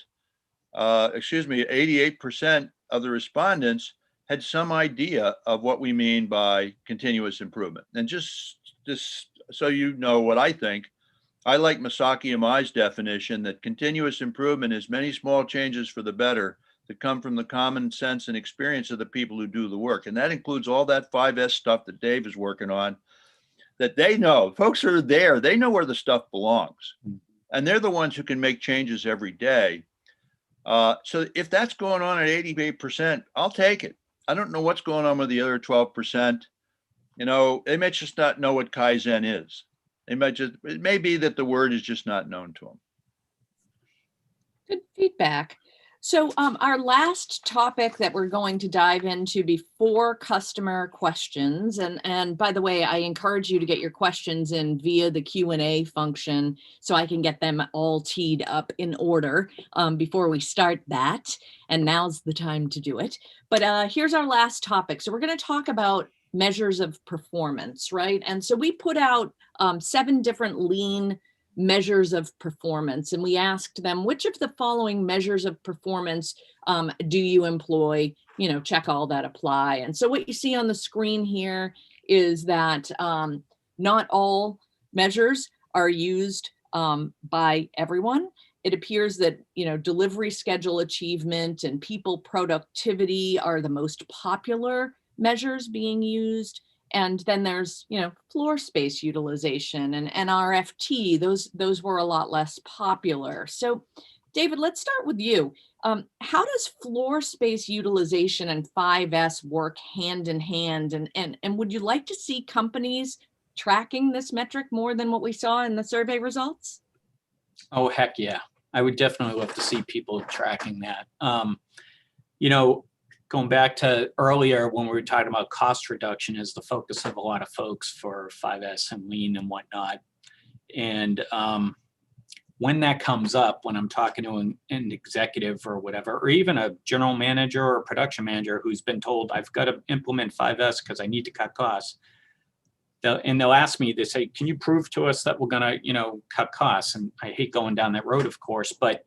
88% of the respondents had some idea of what we mean by continuous improvement. And just so you know what I think, I like Masaki Imai's definition that continuous improvement is many small changes for the better that come from the common sense and experience of the people who do the work. And that includes all that 5S stuff that Dave is working on, that they know. Folks are there. They know where the stuff belongs. And they're the ones who can make changes every day. So if that's going on at 88%, I'll take it. I don't know what's going on with the other 12%. You know, they may just not know what Kaizen is. It may be that the word is just not known to them. Good feedback. So our last topic that we're going to dive into before customer questions, and by the way, I encourage you to get your questions in via the Q&A function so I can get them all teed up in order before we start that. And now's the time to do it. But here's our last topic. So we're going to talk about measures of performance, right? And so we put out 7 different lean measures of performance, and we asked them, which of the following measures of performance do you employ? You know, check all that apply. And so what you see on the screen here is that not all measures are used by everyone. It appears that, you know, delivery schedule achievement and people productivity are the most popular measures being used. And then there's, you know, floor space utilization and RFT. Those were a lot less popular. So, David, let's start with you. How does floor space utilization and 5S work hand in hand? And would you like to see companies tracking this metric more than what we saw in the survey results? Oh, heck yeah. I would definitely love to see people tracking that. You know, going back to earlier when we were talking about cost reduction is the focus of a lot of folks for 5S and lean and whatnot. And when that comes up, when I'm talking to an executive or whatever, or even a general manager or a production manager who's been told I've got to implement 5S because I need to cut costs, they'll ask me, they say, can you prove to us that we're going to, you know, cut costs? And I hate going down that road, of course, but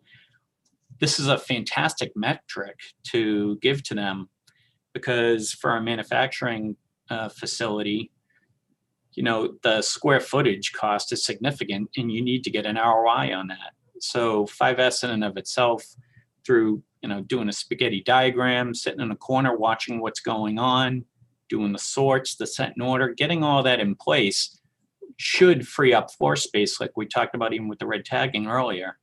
this is a fantastic metric to give to them because for a manufacturing facility, you know, the square footage cost is significant and you need to get an ROI on that. So 5S in and of itself, through, you know, doing a spaghetti diagram, sitting in a corner, watching what's going on, doing the sorts, the set in order, getting all that in place should free up floor space like we talked about even with the red tagging earlier.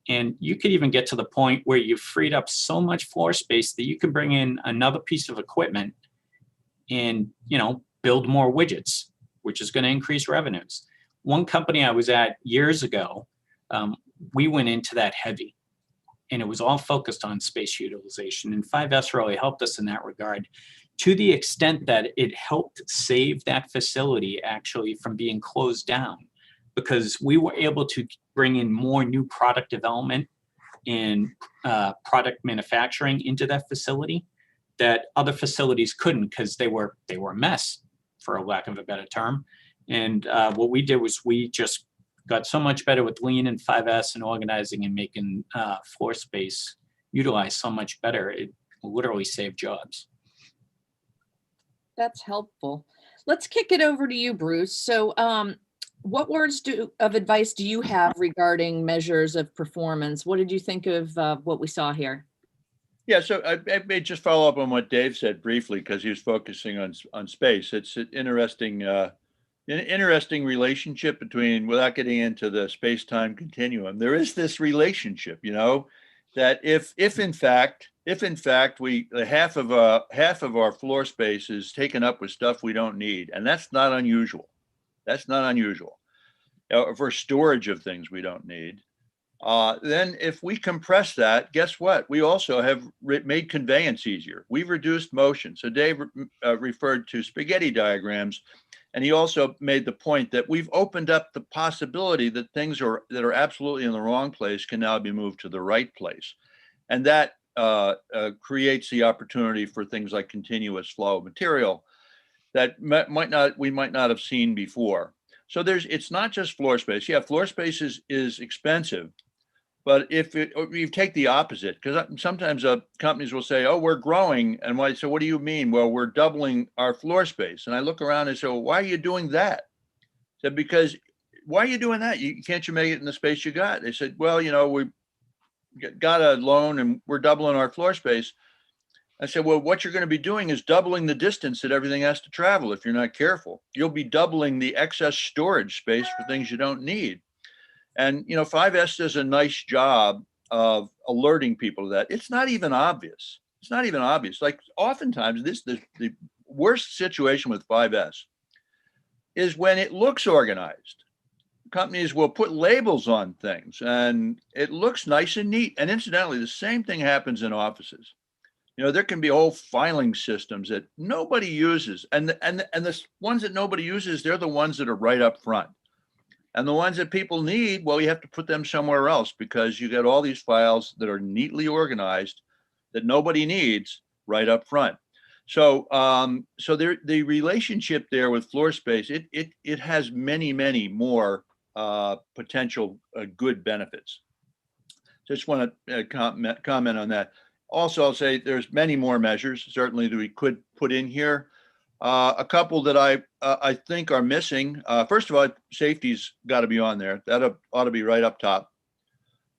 And you could even get to the point where you've freed up so much floor space that you can bring in another piece of equipment and, you know, build more widgets, which is going to increase revenues. One company I was at years ago, we went into that heavy and it was all focused on space utilization. And 5S really helped us in that regard to the extent that it helped save that facility actually from being closed down, because we were able to bring in more new product development and product manufacturing into that facility that other facilities couldn't because they were a mess, for a lack of a better term. And what we did was we just got so much better with lean and 5S and organizing and making floor space utilize so much better. It literally saved jobs. That's helpful. Let's kick it over to you, Bruce. So what words of advice do you have regarding measures of performance? What did you think of what we saw here? Yeah, so I may just follow up on what Dave said briefly because he was focusing on space. It's an interesting relationship between, without getting into the space-time continuum, there is this relationship, you know, that if in fact we half of our floor space is taken up with stuff we don't need, and that's not unusual. That's not unusual. For storage of things we don't need. Then if we compress that, guess what? We also have made conveyance easier. We've reduced motion. So Dave referred to spaghetti diagrams. And he also made the point that we've opened up the possibility that things that are absolutely in the wrong place can now be moved to the right place. And that creates the opportunity for things like continuous flow of material that we might not have seen before. So it's not just floor space. Yeah, floor space is expensive, but if you take the opposite, because sometimes companies will say, "Oh, we're growing," and I say, "What do you mean?" Well, we're doubling our floor space, and I look around and say, "Well, why are you doing that?" I said, "Because why are you doing that? Can't you make it in the space you got?" They said, "Well, we got a loan and we're doubling our floor space." I said, "Well, what you're going to be doing is doubling the distance that everything has to travel if you're not careful. You'll be doubling the excess storage space for things you don't need." And 5S does a nice job of alerting people to that. It's not even obvious. It's not even obvious. Like oftentimes, the worst situation with 5S is when it looks organized. Companies will put labels on things, and it looks nice and neat. And incidentally, the same thing happens in offices. There can be whole filing systems that nobody uses, and the ones that nobody uses, they're the ones that are right up front. And the ones that people need, well, you have to put them somewhere else because you get all these files that are neatly organized that nobody needs right up front. So, the relationship there with floor space, it has many more potential good benefits. Just want to comment on that. Also, I'll say there's many more measures certainly that we could put in here. A couple that I think are missing. First of all, safety's got to be on there. That ought to be right up top.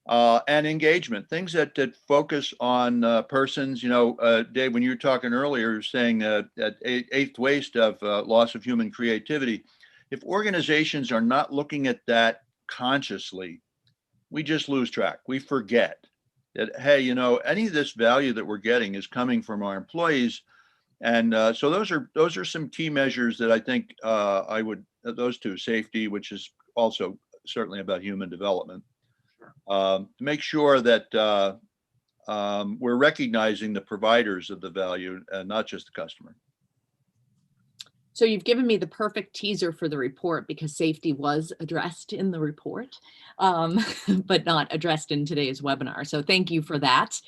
And engagement, things that focus on persons. Dave, when you were talking earlier, you were saying that eighth waste of loss of human creativity. If organizations are not looking at that consciously, we just lose track. We forget that, hey, any of this value that we're getting is coming from our employees. And so those are some key measures that I think those two, safety, which is also certainly about human development, to make sure that we're recognizing the providers of the value and not just the customer. So you've given me the perfect teaser for the report because safety was addressed in the report, but not addressed in today's webinar. So thank you for that.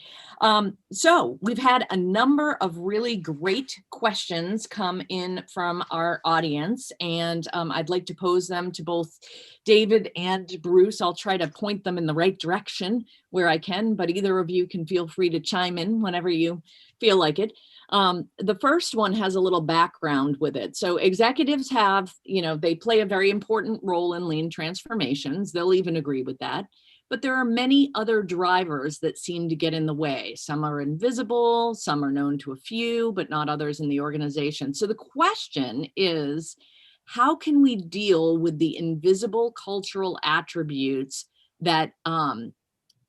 So we've had a number of really great questions come in from our audience, and I'd like to pose them to both David and Bruce. I'll try to point them in the right direction where I can, but either of you can feel free to chime in whenever you feel like it. The first one has a little background with it. So executives have, they play a very important role in lean transformations. They'll even agree with that. But there are many other drivers that seem to get in the way. Some are invisible, some are known to a few, but not others in the organization. So the question is, how can we deal with the invisible cultural attributes that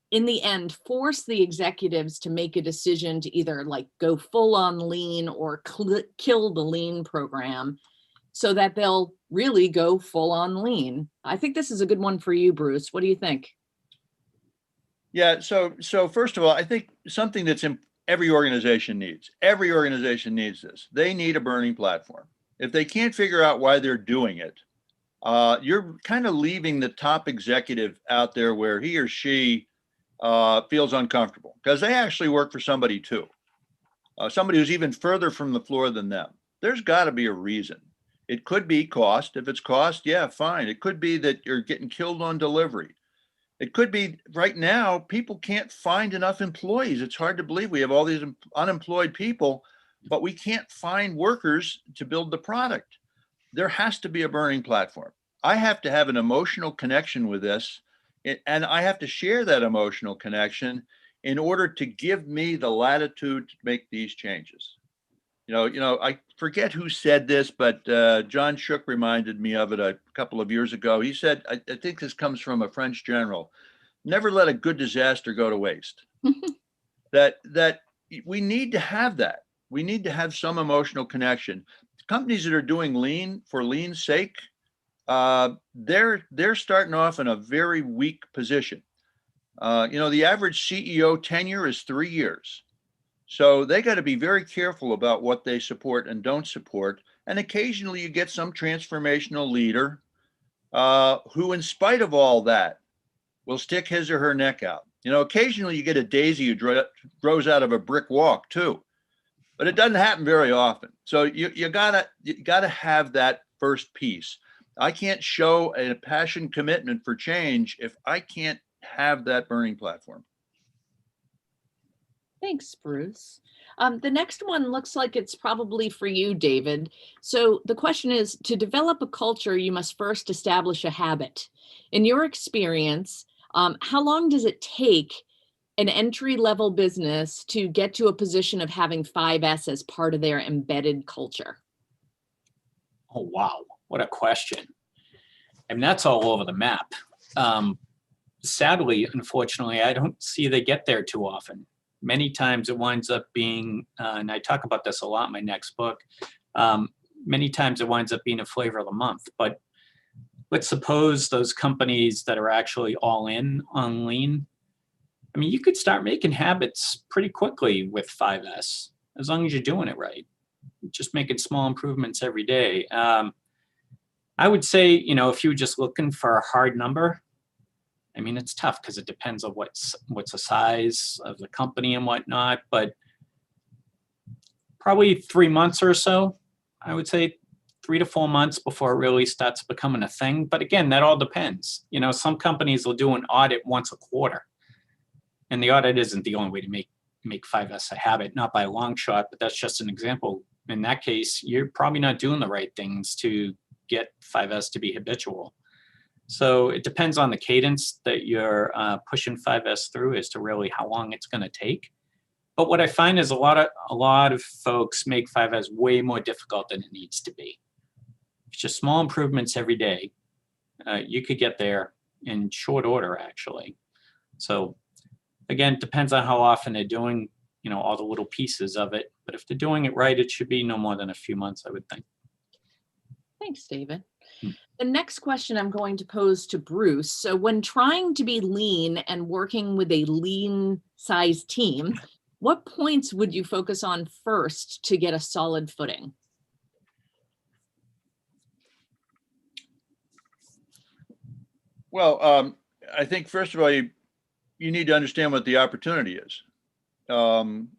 in the end, force the executives to make a decision to either go full on lean or kill the lean program so that they'll really go full on lean? I think this is a good one for you, Bruce. What do you think? Yeah, so first of all, I think something that's every organization needs this. They need a burning platform. If they can't figure out why they're doing it, you're kind of leaving the top executive out there where he or she feels uncomfortable because they actually work for somebody too, somebody who's even further from the floor than them. There's got to be a reason. It could be cost. If it's cost, yeah, fine. It could be that you're getting killed on delivery. It could be right now, people can't find enough employees. It's hard to believe we have all these unemployed people, but we can't find workers to build the product. There has to be a burning platform. I have to have an emotional connection with this, and I have to share that emotional connection in order to give me the latitude to make these changes. I forget who said this, but John Shook reminded me of it a couple of years ago. He said, I think this comes from a French general, never let a good disaster go to waste. that we need to have that. We need to have some emotional connection. Companies that are doing lean for lean's sake, they're starting off in a very weak position. The average CEO tenure is 3 years. So they got to be very careful about what they support and don't support. And occasionally you get some transformational leader who, in spite of all that, will stick his or her neck out. You know, occasionally you get a daisy who grows out of a brick walk too, but it doesn't happen very often. So you gotta have that first piece. I can't show a passion commitment for change if I can't have that burning platform. Thanks, Bruce. The next one looks like it's probably for you, David. So the question is, to develop a culture, you must first establish a habit. In your experience, how long does it take an entry-level business to get to a position of having 5S as part of their embedded culture? Oh, wow. What a question. I mean, that's all over the map. Sadly, unfortunately, I don't see they get there too often. Many times it winds up being, and I talk about this a lot in my next book, many times it winds up being a flavor of the month. But let's suppose those companies that are actually all in on lean, I mean, you could start making habits pretty quickly with 5S, as long as you're doing it right. Just making small improvements every day. I would say, you know, if you're just looking for a hard number, I mean, it's tough because it depends on what's the size of the company and whatnot, but probably 3 months or so. I would say 3 to 4 months before it really starts becoming a thing. But again, that all depends. You know, some companies will do an audit once a quarter, and the audit isn't the only way to make 5S a habit, not by a long shot, but that's just an example. In that case, you're probably not doing the right things to get 5S to be habitual. So it depends on the cadence that you're pushing 5S through as to really how long it's going to take. But what I find is a lot of folks make 5S way more difficult than it needs to be. It's just small improvements every day. You could get there in short order, actually. So again, it depends on how often they're doing, you know, all the little pieces of it. But if they're doing it right, it should be no more than a few months, I would think. Thanks, David. The next question I'm going to pose to Bruce. So when trying to be lean and working with a lean sized team, what points would you focus on first to get a solid footing? Well, I think first of all, you need to understand what the opportunity is. And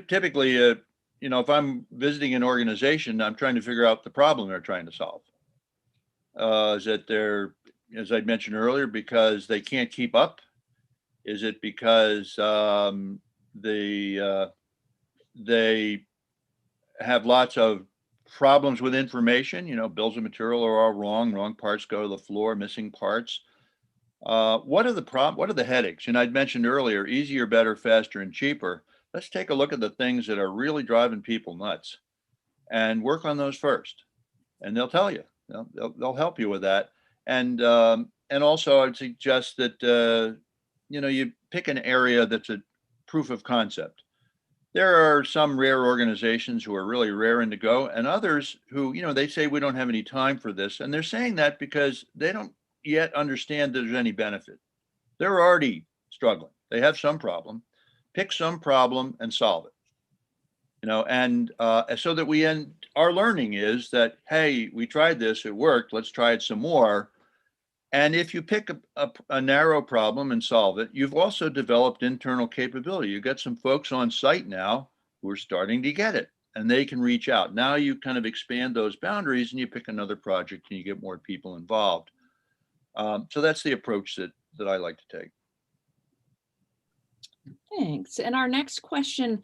typically, you know, if I'm visiting an organization, I'm trying to figure out the problem they're trying to solve. Is it they're, as I mentioned earlier, because they can't keep up? Is it because they have lots of problems with information? You know, bills of material are all wrong parts go to the floor, missing parts. What are the headaches? And I'd mentioned earlier, easier, better, faster, and cheaper. Let's take a look at the things that are really driving people nuts and work on those first. And they'll tell you, they'll help you with that. And also I'd suggest that, you know, you pick an area that's a proof of concept. There are some rare organizations who are really raring to go, and others who, you know, they say we don't have any time for this. And they're saying that because they don't yet understand that there's any benefit. They're already struggling. They have some problem. Pick some problem and solve it. You know, and so that our learning is that, hey, we tried this, it worked, let's try it some more. And if you pick a narrow problem and solve it, you've also developed internal capability. You've got some folks on site now who are starting to get it, and they can reach out. Now you kind of expand those boundaries and you pick another project and you get more people involved. So that's the approach that I like to take. Thanks. And our next question,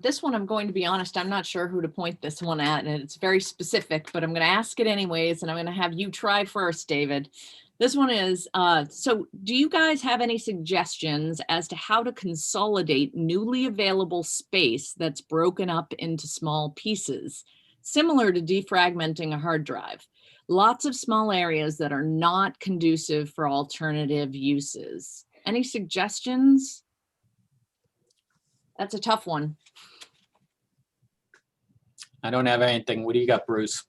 this one, I'm going to be honest, I'm not sure who to point this one at, and it's very specific, but I'm going to ask it anyways, and I'm going to have you try first, David. This one is, so do you guys have any suggestions as to how to consolidate newly available space that's broken up into small pieces, similar to defragmenting a hard drive? Lots of small areas that are not conducive for alternative uses. Any suggestions? That's a tough one. I don't have anything. What do you got, Bruce?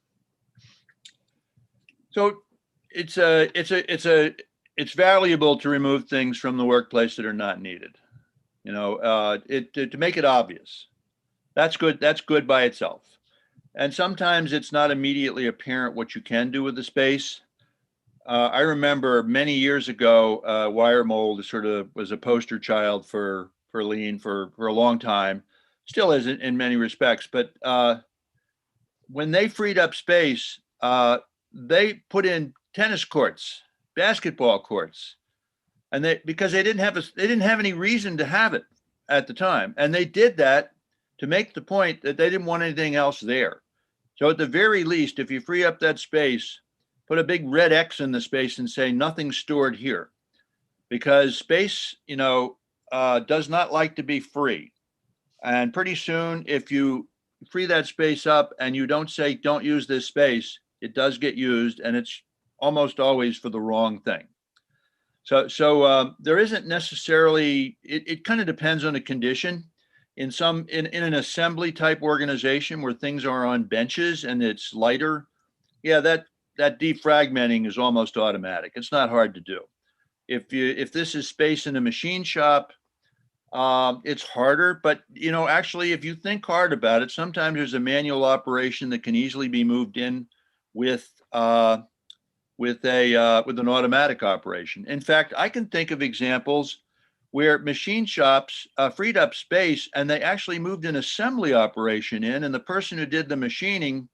So it's valuable to remove things from the workplace that are not needed. You know, to make it obvious. That's good. That's good by itself. And sometimes it's not immediately apparent what you can do with the space. I remember many years ago, wire mold sort of was a poster child for lean for a long time, still is in many respects. But when they freed up space, they put in tennis courts, basketball courts, and because they didn't have any reason to have it at the time, and they did that to make the point that they didn't want anything else there. So at the very least, if you free up that space, put a big red X in the space and say nothing's stored here, because space, does not like to be free. And pretty soon, if you free that space up and you don't say don't use this space, it does get used, and it's almost always for the wrong thing. So there isn't necessarily. It kind of depends on the condition. In an assembly type organization where things are on benches and it's lighter, yeah, that defragmenting is almost automatic. It's not hard to do. If this is space in a machine shop, it's harder. But actually, if you think hard about it, sometimes there's a manual operation that can easily be moved in with an automatic operation. In fact, I can think of examples where machine shops freed up space and they actually moved an assembly operation in, and the person who did the machining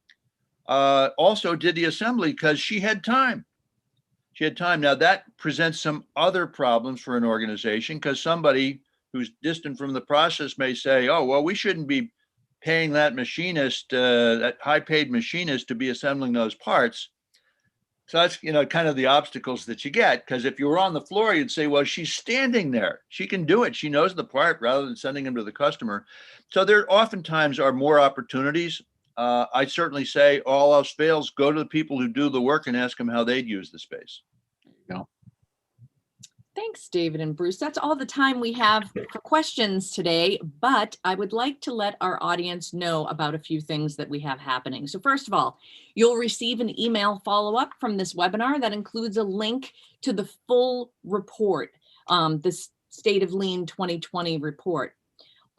also did the assembly because she had time. She had time. Now that presents some other problems for an organization, because somebody who's distant from the process may say, oh, well, we shouldn't be paying that machinist, that high-paid machinist, to be assembling those parts. So that's, kind of the obstacles that you get, because if you were on the floor, you'd say, well, she's standing there. She can do it. She knows the part, rather than sending them to the customer. So there oftentimes are more opportunities. I certainly say all else fails, go to the people who do the work and ask them how they'd use the space. There you go. Thanks, David and Bruce. That's all the time we have for questions today, but I would like to let our audience know about a few things that we have happening. So first of all, you'll receive an email follow-up from this webinar that includes a link to the full report, the State of Lean 2020 report.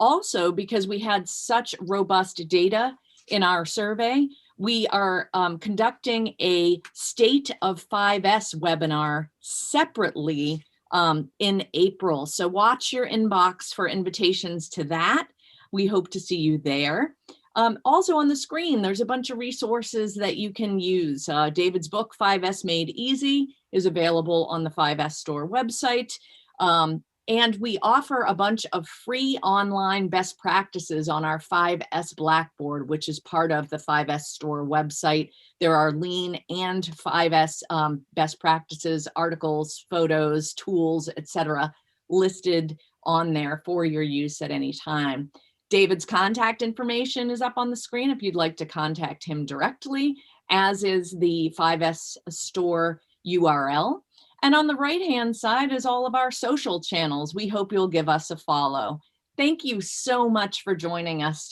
Also, because we had such robust data in our survey, we are conducting a State of 5S webinar separately in April. So watch your inbox for invitations to that. We hope to see you there. Also on the screen, there's a bunch of resources that you can use. David's book, 5S Made Easy, is available on the 5S store website. And we offer a bunch of free online best practices on our 5S Blackboard, which is part of the 5S store website. There are Lean and 5S best practices, articles, photos, tools, etc., listed on there for your use at any time. David's contact information is up on the screen if you'd like to contact him directly, as is the 5S store URL. And on the right-hand side is all of our social channels. We hope you'll give us a follow. Thank you so much for joining us today.